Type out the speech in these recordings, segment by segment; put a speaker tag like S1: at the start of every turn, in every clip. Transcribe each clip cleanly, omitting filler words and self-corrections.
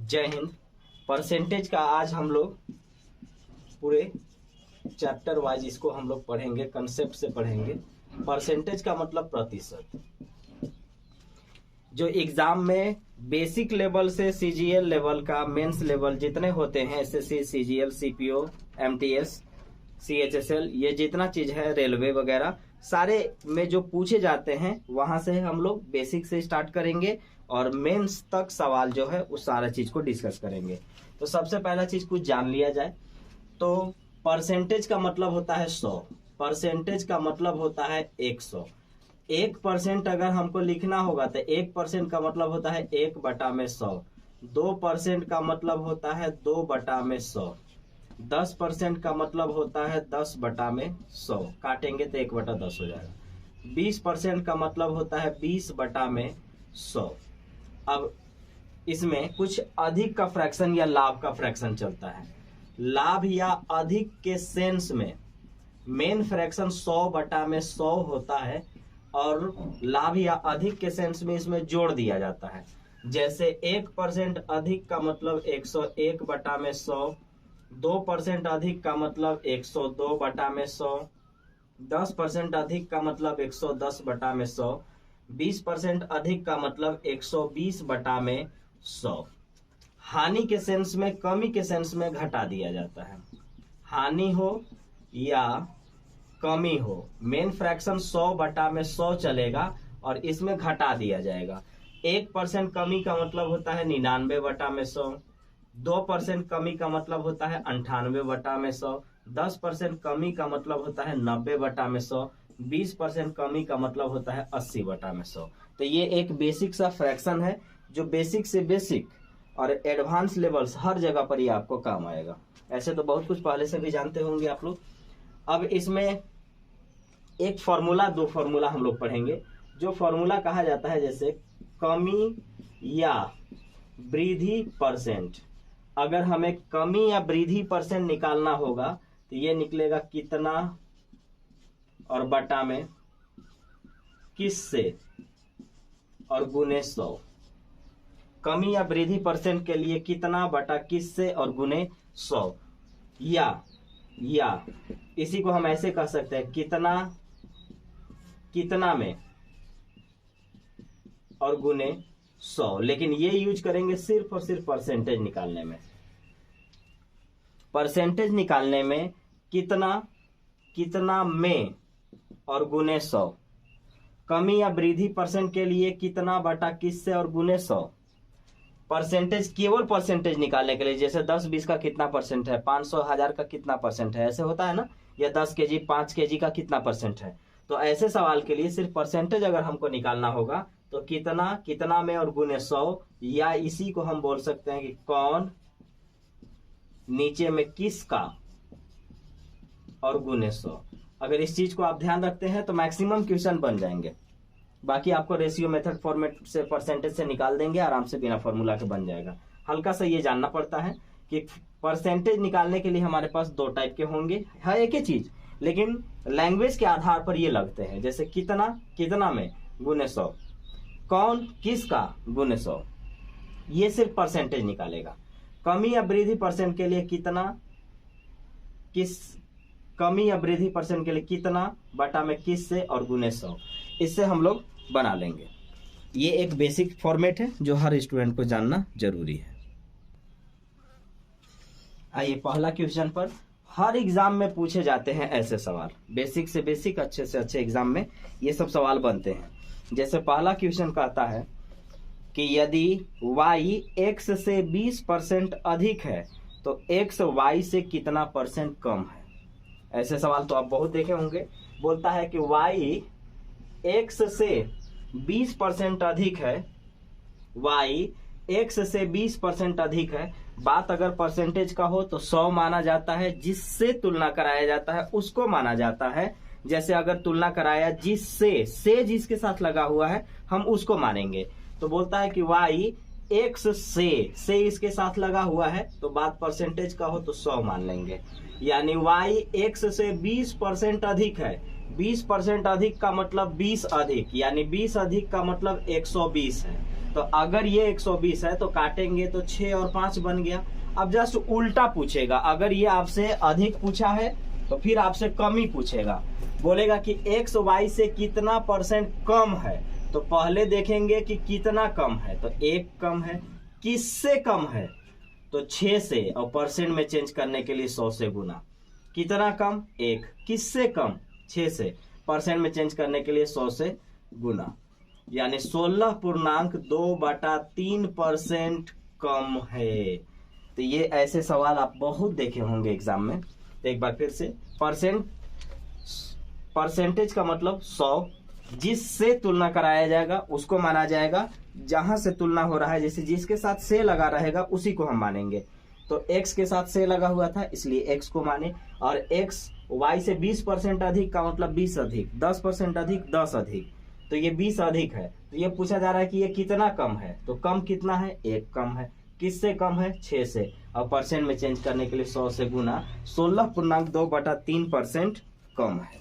S1: जय हिंद। परसेंटेज का आज हम लोग पूरे चैप्टर वाइज इसको हम लोग पढ़ेंगे, कंसेप्ट से पढ़ेंगे। परसेंटेज का मतलब प्रतिशत। जो एग्जाम में बेसिक लेवल से सीजीएल लेवल का मेंस लेवल जितने होते हैं, SSC, CGL, CPO, MTS, CHSL, ये जितना चीज है, रेलवे वगैरह सारे में जो पूछे जाते हैं वहां से हम लोग बेसिक से स्टार्ट करेंगे और मेंस तक सवाल जो है उस सारा चीज को डिस्कस करेंगे। तो सबसे पहला चीज कुछ जान लिया जाए तो परसेंटेज का मतलब होता है 100। परसेंटेज का मतलब होता है 100। 1% अगर हमको लिखना होगा तो 1% का मतलब होता है 1/100। 2% का मतलब होता है 2/100। 10% का मतलब होता है 10/100। काटेंगे तो 1/10 हो जाएगा। 20% का मतलब होता है 20/100। अब इसमें कुछ अधिक का फ्रैक्शन या लाभ का फ्रैक्शन चलता है। लाभ या अधिक के सेंस में मेन फ्रैक्शन 100/100 होता है और लाभ या अधिक के सेंस में इसमें जोड़ दिया जाता है। जैसे 1% अधिक का मतलब 101/100, 2% अधिक का मतलब 102/100, 10% अधिक का मतलब 110/100, 20% अधिक का मतलब 120/100। हानि के सेंस में, कमी के सेंस में घटा दिया जाता है। हानि हो या कमी हो, मेन फ्रैक्शन 100/100 चलेगा और इसमें घटा दिया जाएगा। 1% कमी का मतलब होता है 99/100, 2% कमी का मतलब होता है 98/100, 10% कमी का मतलब होता है 90/100, 20% कमी का मतलब होता है 80/100। तो ये एक बेसिक सा फ्रैक्शन है जो बेसिक से बेसिक और एडवांस लेवल्स हर जगह पर ये आपको काम आएगा। ऐसे तो बहुत कुछ पहले से भी जानते होंगे आप लोग। अब इसमें एक फॉर्मूला, दो फॉर्मूला हम लोग पढ़ेंगे। जो फॉर्मूला कहा जाता है जैसे कमी या वृद्धि परसेंट। अगर हमें कमी या वृद्धि परसेंट निकालना होगा तो ये निकलेगा कितना और बटा में किससे और गुने 100। कमी या वृद्धि परसेंट के लिए कितना बटा किससे और गुने 100। या इसी को हम ऐसे कह सकते हैं कितना में और गुने 100। लेकिन ये यूज करेंगे सिर्फ और सिर्फ परसेंटेज निकालने में। परसेंटेज निकालने में कितना में और गुने 100। कमी या वृद्धि परसेंट के लिए कितना बटा किससे और गुने 100। परसेंटेज, केवल परसेंटेज निकालने के लिए, जैसे 10-20 का कितना परसेंट है, 500-1000 का कितना परसेंट है, ऐसे होता है ना, या 10 केजी 5 केजी का कितना परसेंट है। तो ऐसे सवाल के लिए सिर्फ परसेंटेज अगर हमको निकालना होगा तो कितना में और गुने 100, या इसी को हम बोल सकते हैं कि कौन, नीचे में किसका और गुने 100। अगर इस चीज को आप ध्यान रखते हैं तो मैक्सिमम क्वेश्चन बन जाएंगे। बाकी आपको रेशियो मेथड फॉर्मेट से परसेंटेज से निकाल देंगे, आराम से बिना फॉर्मूला के बन जाएगा। हल्का सा ये जानना पड़ता है कि परसेंटेज निकालने के लिए हमारे पास 2 टाइप के होंगे, है एक ही चीज लेकिन लैंग्वेज के आधार पर ये लगते हैं। जैसे कितना में गुने 100, कौन किसका गुने 100, ये सिर्फ परसेंटेज निकालेगा। कमी या वृद्धि परसेंट के लिए कमी या वृद्धि परसेंट के लिए कितना बटा में किससे और गुने 100, इससे हम लोग बना लेंगे। ये एक बेसिक फॉर्मेट है जो हर स्टूडेंट को जानना जरूरी है। आइए पहला क्वेश्चन पर। हर एग्जाम में पूछे जाते हैं ऐसे सवाल, बेसिक से बेसिक, अच्छे से अच्छे एग्जाम में ये सब सवाल बनते हैं। जैसे पहला क्वेश्चन कहता है कि यदि y x से 20% अधिक है तो x y से कितना परसेंट कम है। ऐसे सवाल तो आप बहुत देखे होंगे। बोलता है कि y x से 20% अधिक है, y x से 20% अधिक है। बात अगर परसेंटेज का हो तो 100 माना जाता है, जिससे तुलना कराया जाता है उसको माना जाता है। जैसे अगर तुलना कराया जिससे जिसके साथ लगा हुआ है हम उसको मानेंगे। तो बोलता है कि y x से इसके साथ लगा हुआ है तो बात परसेंटेज का हो तो 100 मान लेंगे। यानी y x से 20% अधिक है। 20% अधिक का मतलब 20 अधिक, यानी 20 अधिक का मतलब 120 है। तो अगर ये 120 है तो काटेंगे तो 6 और 5 बन गया। अब जस्ट उल्टा पूछेगा, अगर ये आपसे अधिक पूछा है तो फिर आपसे कम ही पूछेगा। बोलेगा कि x y से कितना परसेंट कम है, तो पहले देखेंगे कि कितना कम है, तो 1 कम है। किससे कम है, तो 6 से, और परसेंट में चेंज करने के लिए 100 से गुना। कितना कम, 1। किससे कम, 6 से, परसेंट में चेंज करने के लिए 100 से गुना, यानी 16.2/3% कम है। तो ये ऐसे सवाल आप बहुत देखे होंगे एग्जाम में। तो एक बार फिर से, परसेंटेज का मतलब 100, जिससे तुलना कराया जाएगा उसको माना जाएगा। जहां से तुलना हो रहा है, जैसे जिसके साथ से लगा रहेगा उसी को हम मानेंगे। तो x के साथ से लगा हुआ था इसलिए x को माने, और x y से 20% अधिक का मतलब 20 अधिक, 10% अधिक 10 अधिक, तो ये 20 अधिक है। तो ये पूछा जा रहा है कि ये कितना कम है, तो कम कितना है, 1 कम है। किससे कम है, 6 से, और परसेंट में चेंज करने के लिए 100 से गुना, 16.2/3% कम है।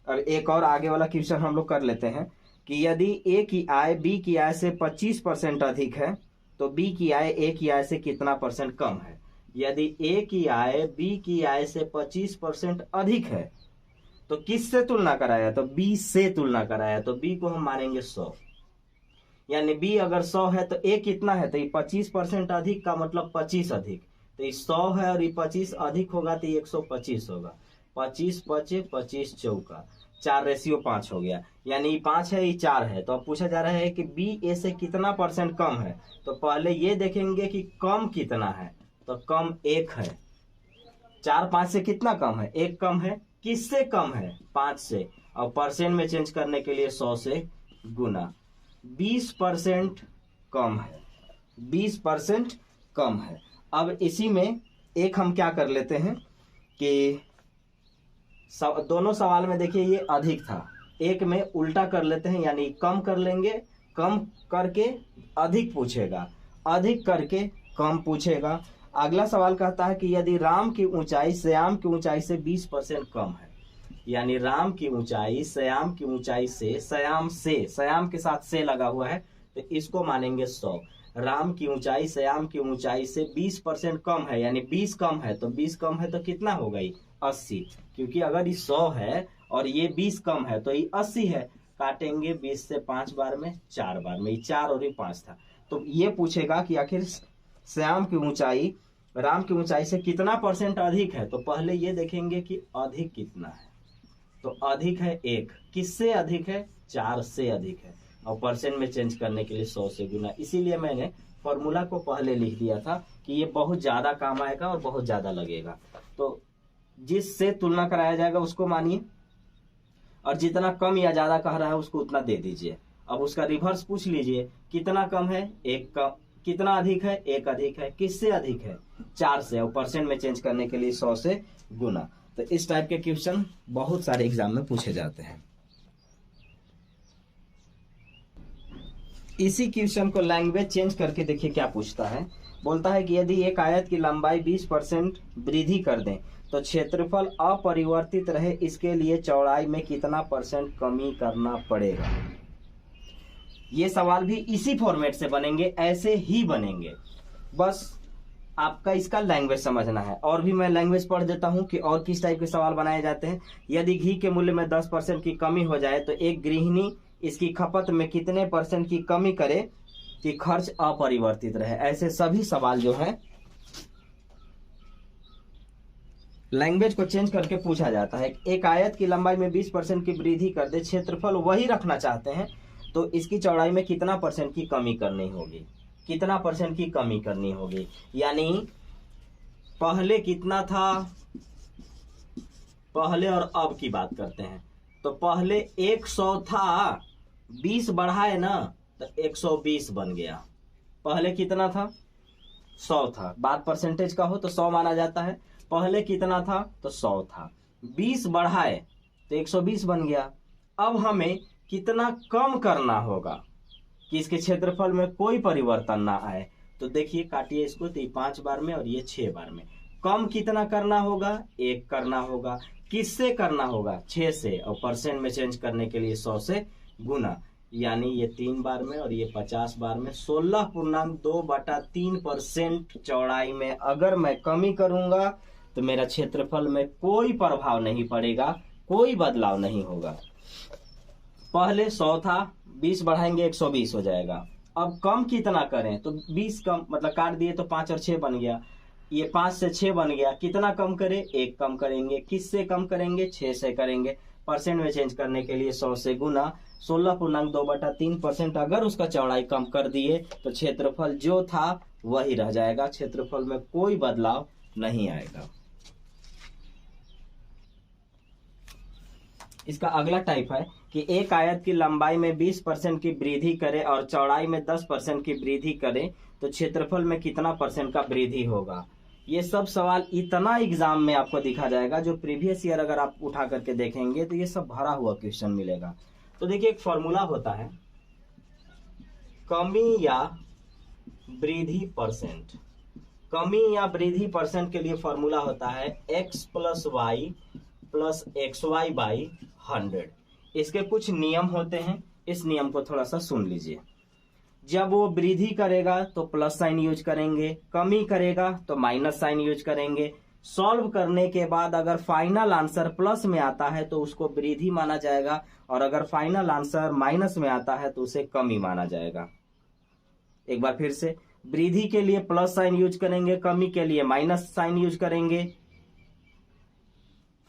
S1: और एक और आगे वाला क्वेश्चन हम लोग कर लेते हैं कि यदि a की आय b की आय से 25% अधिक है तो b की आय a की आय से कितना परसेंट कम है। यदि a की आय b की आय से 25% अधिक है तो किससे तुलना कराया, तो b से तुलना कराया, तो b को हम मानेंगे 100। यानी b अगर 100 है तो a कितना है, तो ये 25% अधिक का मतलब 25 अधिक, तो ये 100 है और ये 25 अधिक होगा तो ये 125 होगा। 25 25 25 चौका 4:5 हो गया, यानी ये 5 है, ये 4 है। तो अब पूछा जा रहा है कि बी ए से कितना परसेंट कम है, तो पहले ये देखेंगे कि कम कितना है, तो कम 1 है। 4 5 से कितना कम है, 1 कम है। किससे कम है, 5 से, और परसेंट में चेंज करने के लिए 100 से गुना, 20% कम है, 20% कम है। अब इसी में एक हम क्या कर लेते हैं कि दोनों सवाल में देखिए ये अधिक था, एक में उल्टा कर लेते हैं, यानी कम कर लेंगे, कम करके अधिक पूछेगा, अधिक करके कम पूछेगा। अगला सवाल कहता है कि यदि राम की ऊंचाई श्याम की ऊंचाई से 20% कम है, यानी राम की ऊंचाई श्याम की ऊंचाई से, श्याम के साथ से लगा हुआ है तो इसको मानेंगे 100। राम की ऊंचाई श्याम की ऊंचाई से 20% कम है, यानी 20 कम है, तो 20 कम है तो कितना हो गई, 80। क्योंकि अगर ये 100 है और ये 20 कम है तो ये 80 है। काटेंगे 20 से 5 बार में, 4 बार में, ये 4 और ये 5 था। तो ये पूछेगा कि आखिर श्याम की ऊंचाई राम की ऊंचाई से कितना परसेंट अधिक है, तो पहले ये देखेंगे कि अधिक कितना है, तो अधिक है 1। किससे अधिक है, 4 से अधिक है, और परसेंट में चेंज करने के लिए 100 से गुना। इसीलिए मैंने फॉर्मूला को पहले लिख दिया था कि ये बहुत ज्यादा काम आएगा और बहुत ज्यादा लगेगा। तो जिससे तुलना कराया जाएगा उसको मानिए, और जितना कम या ज्यादा कह रहा है उसको उतना दे दीजिए। अब उसका रिवर्स पूछ लीजिए, कितना कम है, 1 कम। कितना अधिक है, 1 अधिक है। किससे अधिक है, 4 से, और परसेंट में चेंज करने के लिए 100 से गुना। तो इस टाइप के क्वेश्चन बहुत सारे एग्जाम में पूछे जाते हैं। इसी क्वेश्चन को लैंग्वेज चेंज करके देखिए क्या पूछता है। बोलता है कि यदि एक आयत की लंबाई 20% वृद्धि कर दें तो क्षेत्रफल अपरिवर्तित रहे, इसके लिए चौड़ाई में कितना परसेंट कमी करना पड़ेगा। ये सवाल भी इसी फॉर्मेट से बनेंगे, ऐसे ही बनेंगे, बस आपका इसका लैंग्वेज समझना है। और भी मैं लैंग्वेज पढ़ देता हूं कि और किस टाइप के सवाल बनाए जाते हैं। यदि घी के मूल्य में 10% की कमी हो जाए तो एक गृहिणी इसकी खपत में कितने % की कमी करे कि खर्च अपरिवर्तित रहे। ऐसे सभी सवाल जो है लैंग्वेज को चेंज करके पूछा जाता है। एक आयत की लंबाई में 20% की वृद्धि कर दे, क्षेत्रफल वही रखना चाहते हैं, तो इसकी चौड़ाई में कितना % की कमी करनी होगी, कितना % की कमी करनी होगी। यानी पहले कितना था, पहले और अब की बात करते हैं। तो पहले 100 था, 20 बढ़ाए ना तो 120 बन गया। पहले कितना था, 100 था, बात परसेंटेज का हो तो 100 माना जाता है। पहले कितना था, तो 100 था, 20 बढ़ाए तो 120 बन गया। अब हमें कितना कम करना होगा कि इसके क्षेत्रफल में कोई परिवर्तन ना आए। तो देखिए, काटिए इसको, तो 5 बार में और ये 6 बार में। कम कितना करना होगा, 1 करना होगा। किससे करना होगा, 6 से, और परसेंट में चेंज करने के लिए 100 से गुना, यानी ये 3 बार में और ये 50 बार में 16.2/3% चौड़ाई में अगर मैं कमी करूंगा तो मेरा क्षेत्रफल में कोई प्रभाव नहीं पड़ेगा, कोई बदलाव नहीं होगा। पहले 100 था, 20 बढ़ाएंगे 120 हो जाएगा। अब कम कितना करें, तो 20 कम मतलब काट दिए तो 5 और 6 बन गया, ये 5 से 6 बन गया। कितना कम करें, 1 कम करेंगे। किससे कम करेंगे, 6 से करेंगे। परसेंट में चेंज करने के लिए 100 से गुना 16.2/3% अगर उसका चौड़ाई कम कर दिए तो क्षेत्रफल जो था वही रह जाएगा, क्षेत्रफल में कोई बदलाव नहीं आएगा। इसका अगला टाइप है कि एक आयत की लंबाई में 20% की वृद्धि करे और चौड़ाई में 10% की वृद्धि करे तो क्षेत्रफल में कितना परसेंट का वृद्धि होगा। ये सब सवाल इतना एग्जाम में आपको दिखा जाएगा, जो प्रीवियस ईयर अगर आप उठा करके देखेंगे तो ये सब भरा हुआ क्वेश्चन मिलेगा। तो देखिए एक फॉर्मूला होता है कमी या वृद्धि परसेंट। कमी या वृद्धि परसेंट के लिए फॉर्मूला होता है x + y + xy/100। इसके कुछ नियम होते हैं, इस नियम को थोड़ा सा सुन लीजिए। जब वो वृद्धि करेगा तो प्लस साइन यूज करेंगे, कमी करेगा तो माइनस साइन यूज करेंगे। सॉल्व करने के बाद अगर फाइनल आंसर प्लस में आता है तो उसको वृद्धि माना जाएगा, और अगर फाइनल आंसर माइनस में आता है तो उसे कमी माना जाएगा। एक बार फिर से, वृद्धि के लिए प्लस साइन यूज करेंगे, कमी के लिए माइनस साइन यूज करेंगे।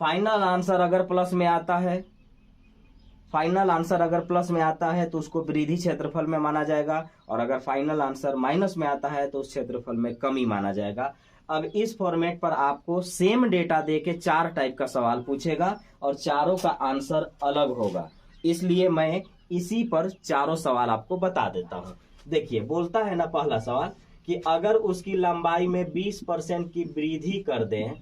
S1: फाइनल आंसर अगर प्लस में आता है, तो उसको वृद्धि क्षेत्रफल में माना जाएगा, और अगर फाइनल आंसर माइनस में आता है तो उस क्षेत्रफल में कमी माना जाएगा। अब इस फॉर्मेट पर आपको सेम डेटा देके 4 टाइप का सवाल पूछेगा और चारों का आंसर अलग होगा, इसलिए मैं इसी पर चारों सवाल आपको बता देता हूं। देखिए बोलता है ना पहला सवाल कि अगर उसकी लंबाई में 20% की वृद्धि कर दें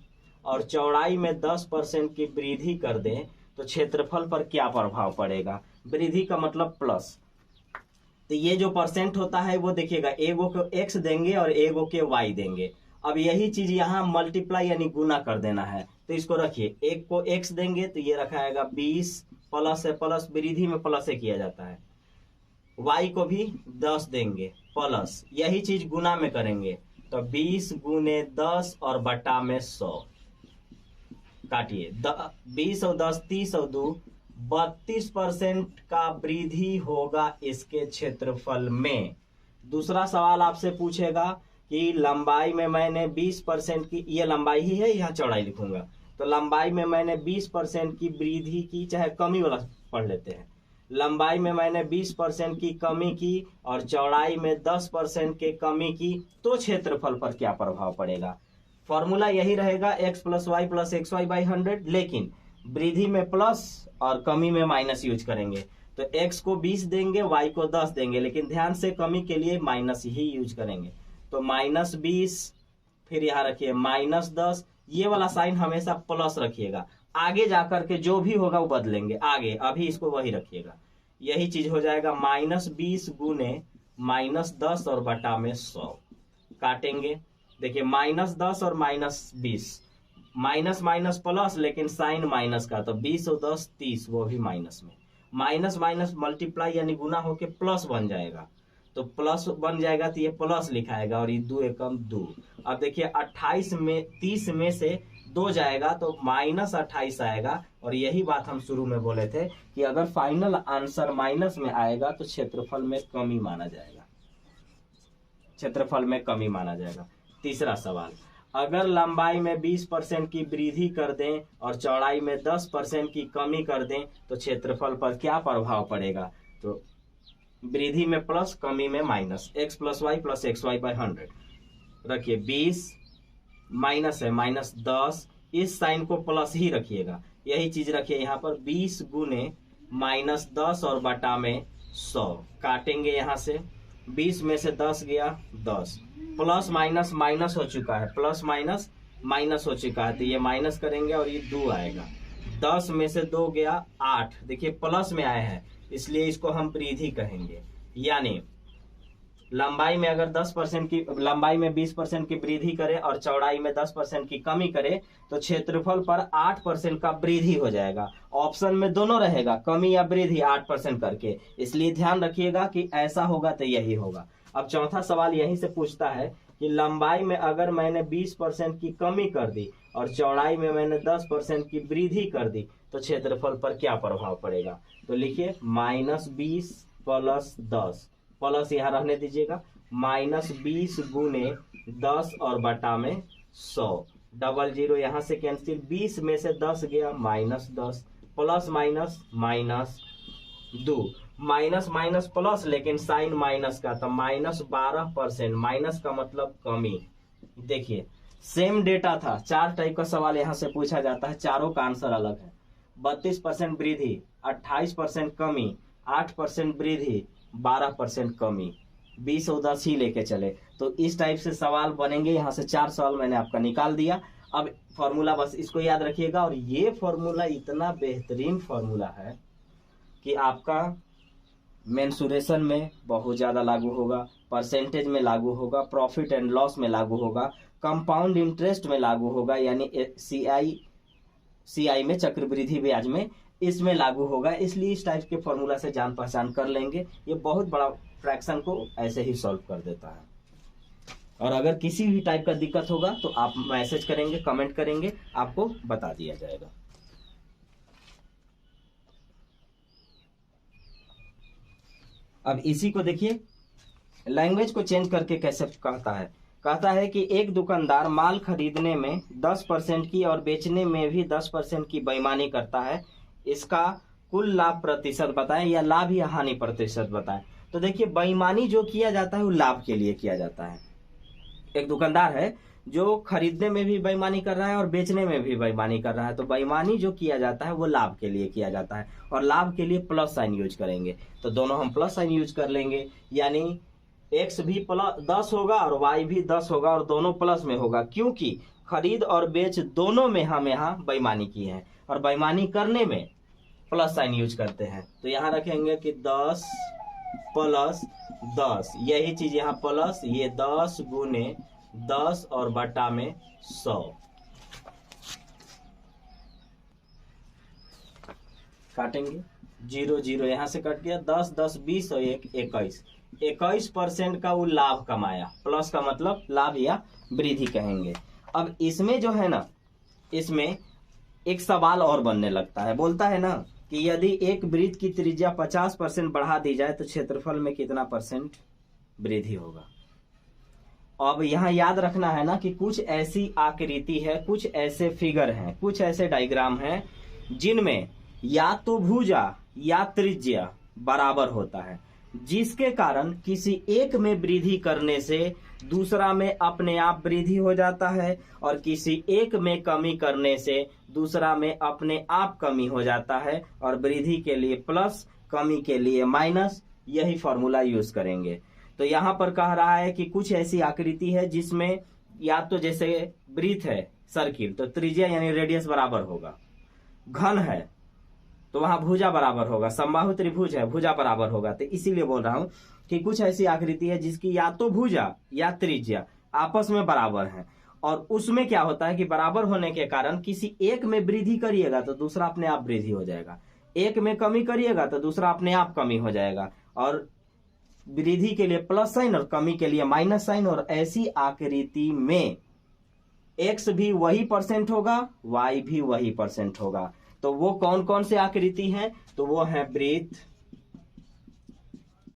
S1: और चौड़ाई में 10% की वृद्धि कर दें तो क्षेत्रफल पर क्या प्रभाव पड़ेगा। वृद्धि का मतलब प्लस, तो ये जो परसेंट होता है वो देखिएगा, एगो को x देंगे और एगो के y देंगे। अब यही चीज यहाँ मल्टीप्लाई यानी गुना कर देना है, तो इसको रखिए, एक को x देंगे तो ये रखाएगा 20, प्लस है प्लस, वृद्धि में प्लस से किया जाता है। y को भी 10 देंगे प्लस, यही चीज गुना में करेंगे तो 20 गुने 10 और बटा में 100। काटिए, 20 और 10 30 और 2 32% का वृद्धि होगा इसके क्षेत्रफल में। दूसरा सवाल आपसे पूछेगा कि लंबाई में मैंने 20% की, ये लंबाई ही है, यहाँ चौड़ाई लिखूंगा, तो लंबाई में मैंने 20% की वृद्धि की, चाहे कमी वाला पढ़ लेते हैं। लंबाई में मैंने 20% की कमी की और चौड़ाई में 10% के कमी की, तो क्षेत्रफल पर क्या प्रभाव पड़ेगा। फॉर्मूला यही रहेगा x + y + xy/100, लेकिन वृद्धि में प्लस और कमी में माइनस यूज करेंगे, तो x को 20 देंगे, y को 10 देंगे, लेकिन ध्यान से कमी के लिए माइनस ही यूज करेंगे। तो -20, फिर यहाँ रखिए -10, ये वाला साइन हमेशा प्लस रखिएगा, आगे जाकर के जो भी होगा वो बदलेंगे आगे, अभी इसको वही रखिएगा। यही चीज हो जाएगा -20 गुने -10 और बटा में 100। काटेंगे, देखिए -10 और -20, माइनस माइनस प्लस, लेकिन साइन माइनस का, तो 20 और 10 30, वो भी माइनस में। माइनस माइनस मल्टीप्लाई यानी गुना होके प्लस बन जाएगा, तो प्लस बन जाएगा तो ये प्लस लिखाएगा, और ये 2 एकम 2। अब देखिए 28 में 30 में से 2 जाएगा तो -28 आएगा, और यही बात हम शुरू में बोले थे कि अगर फाइनल आंसर माइनस में आएगा तो क्षेत्रफल में कमी माना जाएगा, क्षेत्रफल में कमी माना जाएगा। तीसरा सवाल, अगर लंबाई में 20% की वृद्धि कर दें और चौड़ाई में 10% की कमी कर दें तो क्षेत्रफल पर क्या प्रभाव पड़ेगा। तो वृद्धि में प्लस, कमी में माइनस, x + y + xy/100 रखिए। 20 माइनस है -10, इस साइन को प्लस ही रखिएगा, यही चीज रखिए यहाँ पर, 20 गुने -10 और बटा में 100। काटेंगे यहाँ से, 20 में से 10 गया 10, प्लस माइनस माइनस हो चुका है, प्लस माइनस माइनस हो चुका है, तो ये माइनस करेंगे और ये 2 आएगा। 10 में से 2 गया 8, देखिए प्लस में आया है इसलिए इसको हम वृद्धि कहेंगे। यानी लंबाई में अगर 10% की, लंबाई में 20% की वृद्धि करे और चौड़ाई में 10% की कमी करे तो क्षेत्रफल पर 8% का वृद्धि हो जाएगा। ऑप्शन में दोनों रहेगा, कमी या वृद्धि 8% करके, इसलिए ध्यान रखिएगा कि ऐसा होगा तो यही होगा। अब चौथा सवाल यहीं से पूछता है कि लंबाई में अगर मैंने 20% की कमी कर दी और चौड़ाई में मैंने 10% की वृद्धि कर दी तो क्षेत्रफल पर क्या प्रभाव पड़ेगा। तो लिखिए -20 + 10, प्लस यहाँ रहने दीजिएगा, -20 गुने 10 और बटा में 100, डबल जीरो यहाँ से कैंसिल, 20 में से 10 गया -10, plus minus -2, minus minus plus, लेकिन साइन माइनस का, तो -12%, माइनस का मतलब कमी। देखिए सेम डेटा था, 4 टाइप का सवाल यहाँ से पूछा जाता है, चारों का आंसर अलग है। 32% वृद्धि, 28% कमी, 8% वृद्धि, 12% कमी, 20 और 10 ही लेके चले। तो इस टाइप से सवाल बनेंगे। यहाँ से 4 सवाल मैंने आपका निकाल दिया। अब फॉर्मूला बस इसको याद रखिएगा, और ये फॉर्मूला इतना बेहतरीन फॉर्मूला है कि आपका मेंसुरेशन में बहुत ज़्यादा लागू होगा, परसेंटेज में लागू होगा, प्रॉफिट एंड लॉस में लागू होगा, कंपाउंड इंटरेस्ट में लागू होगा, यानी सीआई में, चक्रवृद्धि ब्याज में, इसमें लागू होगा। इसलिए इस टाइप के फॉर्मूला से जान पहचान कर लेंगे। ये बहुत बड़ा फ्रैक्शन को ऐसे ही सॉल्व कर देता है। और अगर किसी भी टाइप का दिक्कत होगा तो आप मैसेज करेंगे, कमेंट करेंगे, आपको बता दिया जाएगा। अब इसी को देखिए, लैंग्वेज को चेंज करके कैसे कहता है कि एक दुकानदार माल खरीदने में 10% की और बेचने में भी 10% की बेईमानी करता है, इसका कुल लाभ प्रतिशत बताएं, या लाभ या हानि प्रतिशत बताएं। तो देखिए बेईमानी जो किया जाता है वो लाभ के लिए किया जाता है। एक दुकानदार है जो खरीदने में भी बेईमानी कर रहा है और बेचने में भी बेईमानी कर रहा है, तो बेईमानी जो किया जाता है वो लाभ के लिए किया जाता है, और लाभ के लिए प्लस साइन यूज करेंगे। तो दोनों हम प्लस साइन यूज कर लेंगे, यानी x भी +10 होगा और y भी 10 होगा, और दोनों प्लस में होगा, क्योंकि खरीद और बेच दोनों में हम यहाँ बेईमानी की है, और बेईमानी करने में प्लस साइन यूज करते हैं। तो यहाँ रखेंगे कि 10 + 10, यही चीज यहाँ प्लस, ये 10 गुने 10 और बटा में 100, काटेंगे 0 0 यहाँ से कट गया, 10 10 20 और 1 21, 21% का वो लाभ कमाया। प्लस का मतलब लाभ या वृद्धि कहेंगे। अब इसमें जो है ना, इसमें एक सवाल और बनने लगता है, बोलता है ना कि यदि एक वृत्त की त्रिज्या 50% बढ़ा दी जाए तो क्षेत्रफल में कितना % वृद्धि होगा। अब यहाँ याद रखना है ना कि कुछ ऐसी आकृति है, कुछ ऐसे फिगर हैं, कुछ ऐसे डायग्राम हैं जिनमें या तो भुजा या त्रिज्या बराबर होता है, जिसके कारण किसी एक में वृद्धि करने से दूसरा में अपने आप वृद्धि हो जाता है, और किसी एक में कमी करने से दूसरा में अपने आप कमी हो जाता है, और वृद्धि के लिए प्लस, कमी के लिए माइनस, यही फॉर्मूला यूज करेंगे। तो यहाँ पर कह रहा है कि कुछ ऐसी आकृति है जिसमें या तो जैसे वृत्त है सर्किल, तो त्रिज्या यानी रेडियस बराबर होगा, घन है तो वहां भुजा बराबर होगा, समबाहु त्रिभुज है भुजा बराबर होगा। तो इसीलिए बोल रहा हूं कि कुछ ऐसी आकृति है जिसकी या तो भुजा या त्रिज्या आपस में बराबर है, और उसमें क्या होता है कि बराबर होने के कारण किसी एक में वृद्धि करिएगा तो दूसरा अपने आप वृद्धि हो जाएगा, एक में कमी करिएगा तो दूसरा अपने आप कमी हो जाएगा, और वृद्धि के लिए प्लस साइन और कमी के लिए माइनस साइन। और ऐसी आकृति में x भी वही % होगा, y भी वही % होगा। तो वो कौन कौन से आकृति हैं, तो वो है वृत्त,